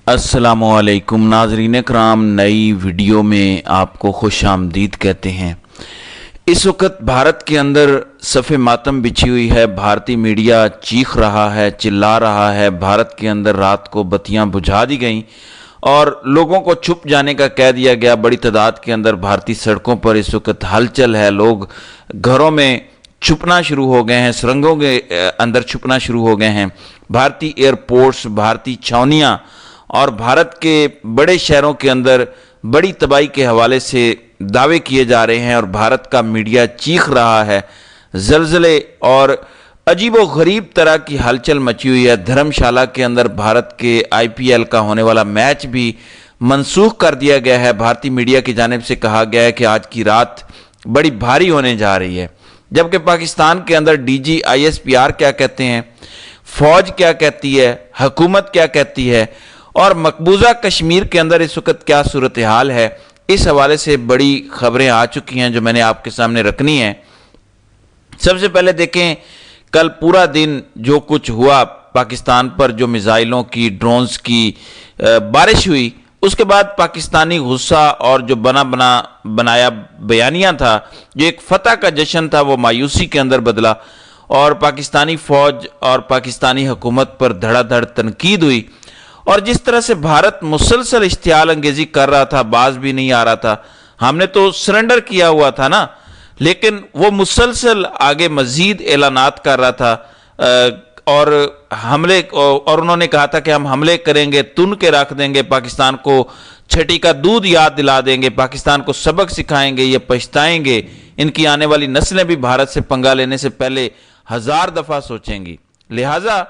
السلام علیکم ناظرین کرام، نئی ویڈیو میں آپ کو خوش آمدید کہتے ہیں۔ اس وقت بھارت کے اندر صف ماتم بچھی ہوئی ہے۔ بھارتی میڈیا چیخ رہا ہے، چلا رہا ہے۔ بھارت کے اندر رات کو بتیاں بجھا دی گئیں اور لوگوں کو چھپ جانے کا کہہ دیا گیا۔ بڑی تعداد کے اندر بھارتی سڑکوں پر اس وقت ہلچل ہے۔ لوگ گھروں میں چھپنا شروع ہو گئے ہیں، سرنگوں کے اندر چھپنا شروع ہو گئے ہیں۔ بھارتی ایئرپورٹس، بھارتی چھاؤنیاں اور بھارت کے بڑے شہروں کے اندر بڑی تباہی کے حوالے سے دعوے کیے جا رہے ہیں اور بھارت کا میڈیا چیخ رہا ہے۔ زلزلے اور عجیب و غریب طرح کی ہلچل مچی ہوئی ہے۔ دھرم شالہ کے اندر بھارت کے IPL کا ہونے والا میچ بھی منسوخ کر دیا گیا ہے۔ بھارتی میڈیا کی جانب سے کہا گیا ہے کہ آج کی رات بڑی بھاری ہونے جا رہی ہے، جبکہ پاکستان کے اندر DG ISPR کیا کہتے ہیں، فوج کیا کہتی ہے، حکومت کیا کہتی ہے اور مقبوضہ کشمیر کے اندر اس وقت کیا صورتحال ہے، اس حوالے سے بڑی خبریں آ چکی ہیں جو میں نے آپ کے سامنے رکھنی ہیں۔ سب سے پہلے دیکھیں کل پورا دن جو کچھ ہوا پاکستان پر، جو میزائلوں کی، ڈرونز کی بارش ہوئی، اس کے بعد پاکستانی غصہ اور جو بنایا بیانیہ تھا، جو ایک فتح کا جشن تھا، وہ مایوسی کے اندر بدلا اور پاکستانی فوج اور پاکستانی حکومت پر دھڑا دھڑ تنقید ہوئی۔ اور جس طرح سے بھارت مسلسل اشتعال انگیزی کر رہا تھا، باز بھی نہیں آ رہا تھا۔ ہم نے تو سرنڈر کیا ہوا تھا نا، لیکن وہ مسلسل آگے مزید اعلانات کر رہا تھا اور انہوں نے کہا تھا کہ ہم حملے کریں گے، تن کے رکھ دیں گے، پاکستان کو چھٹی کا دودھ یاد دلا دیں گے، پاکستان کو سبق سکھائیں گے، یہ پچھتائیں گے، ان کی آنے والی نسلیں بھی بھارت سے پنگا لینے سے پہلے 1000 دفعہ سوچیں گی۔ لہٰذا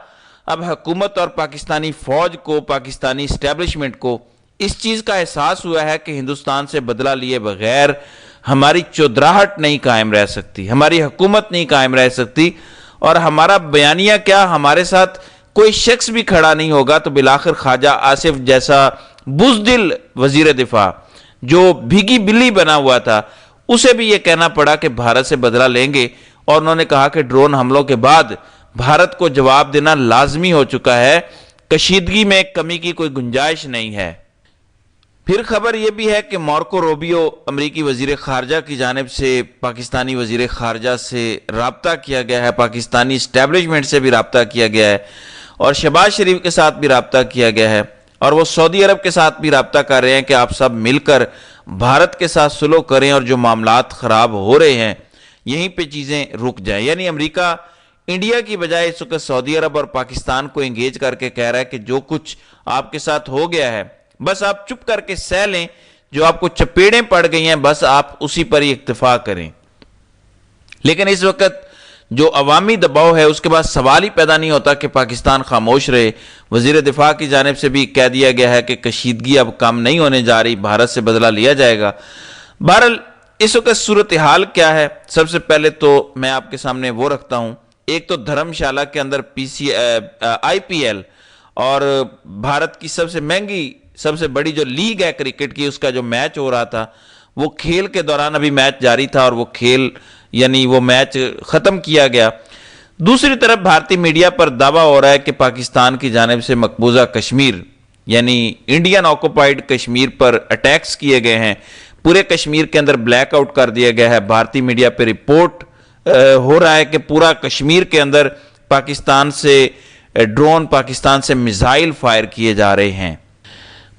اب حکومت اور پاکستانی فوج کو، پاکستانی اسٹیبلشمنٹ کو اس چیز کا احساس ہوا ہے کہ ہندوستان سے بدلہ لیے بغیر ہماری چودراہٹ نہیں قائم رہ سکتی، ہماری حکومت نہیں قائم رہ سکتی، اور ہمارا بیانیہ کیا، ہمارے ساتھ کوئی شخص بھی کھڑا نہیں ہوگا تو بالآخر خواجہ آصف جیسا بزدل وزیر دفاع جو بھیگی بلی بنا ہوا تھا، اسے بھی یہ کہنا پڑا کہ بھارت سے بدلہ لیں گے، اور انہوں نے کہا کہ ڈرون حملوں کے بعد بھارت کو جواب دینا لازمی ہو چکا ہے، کشیدگی میں کمی کی کوئی گنجائش نہیں ہے۔ پھر خبر یہ بھی ہے کہ مارکو روبیو امریکی وزیر خارجہ کی جانب سے پاکستانی وزیر خارجہ سے رابطہ کیا گیا ہے، پاکستانی اسٹیبلشمنٹ سے بھی رابطہ کیا گیا ہے اور شہباز شریف کے ساتھ بھی رابطہ کیا گیا ہے، اور وہ سعودی عرب کے ساتھ بھی رابطہ کر رہے ہیں کہ آپ سب مل کر بھارت کے ساتھ سلو کریں اور جو معاملات خراب ہو رہے ہیں یہیں پہ چیزیں رک جائیں۔ یعنی امریکہ انڈیا کی بجائے اس وقت سعودی عرب اور پاکستان کو انگیج کر کے کہہ رہا ہے کہ جو کچھ آپ کے ساتھ ہو گیا ہے بس آپ چپ کر کے سہ لیں، جو آپ کو چپیڑیں پڑ گئی ہیں بس آپ اسی پر ہی اکتفا کریں۔ لیکن اس وقت جو عوامی دباؤ ہے اس کے بعد سوال ہی پیدا نہیں ہوتا کہ پاکستان خاموش رہے۔ وزیر دفاع کی جانب سے بھی کہہ دیا گیا ہے کہ کشیدگی اب کم نہیں ہونے جا رہی، بھارت سے بدلہ لیا جائے گا۔ بہرحال اس وقت صورتحال کیا ہے، سب سے پہلے تو میں آپ کے سامنے وہ رکھتا ہوں۔ ایک تو دھرم شالہ کے اندر IPL اور بھارت کی سب سے مہنگی، سب سے بڑی جو لیگ ہے کرکٹ کی، اس کا جو میچ ہو رہا تھا، وہ کھیل کے دوران ابھی میچ جاری تھا اور وہ میچ ختم کیا گیا۔ دوسری طرف بھارتی میڈیا پر دعویٰ ہو رہا ہے کہ پاکستان کی جانب سے مقبوضہ کشمیر یعنی انڈین آکوپائیڈ کشمیر پر اٹیکس کیے گئے ہیں، پورے کشمیر کے اندر بلیک آؤٹ کر دیا گیا ہے۔ بھارتی میڈیا پہ رپورٹ ہو رہا ہے کہ پورا کشمیر کے اندر پاکستان سے ڈرون، پاکستان سے میزائل فائر کیے جا رہے ہیں۔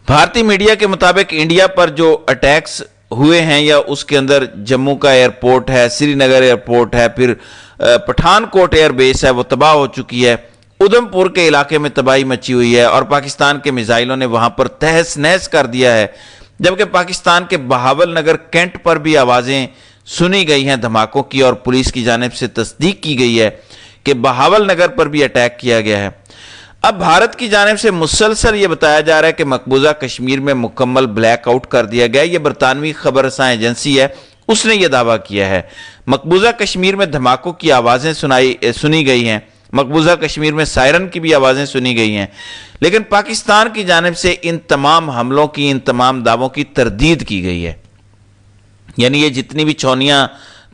بھارتی میڈیا کے مطابق انڈیا پر جو اٹیکس ہوئے ہیں یا اس کے اندر جموں کا ایئرپورٹ ہے، سری نگر ایئرپورٹ ہے، پھر پٹھان کوٹ ایئر بیس ہے، وہ تباہ ہو چکی ہے، ادھم پور کے علاقے میں تباہی مچی ہوئی ہے اور پاکستان کے میزائلوں نے وہاں پر تہس نہس کر دیا ہے، جبکہ پاکستان کے بہاول نگر کینٹ پر بھی آوازیں سنی گئی ہیں دھماکوں کی اور پولیس کی جانب سے تصدیق کی گئی ہے کہ بہاول نگر پر بھی اٹیک کیا گیا ہے۔ اب بھارت کی جانب سے مسلسل یہ بتایا جا رہا ہے کہ مقبوضہ کشمیر میں مکمل بلیک آؤٹ کر دیا گیا۔ یہ برطانوی خبر رساں ایجنسی ہے، اس نے یہ دعویٰ کیا ہے۔ مقبوضہ کشمیر میں دھماکوں کی آوازیں سنی گئی ہیں، مقبوضہ کشمیر میں سائرن کی بھی آوازیں سنی گئی ہیں، لیکن پاکستان کی جانب سے ان تمام حملوں کی، ان تمام دعووں کی تردید کی گئی ہے۔ یعنی یہ جتنی بھی چھاؤنیاں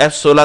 F-16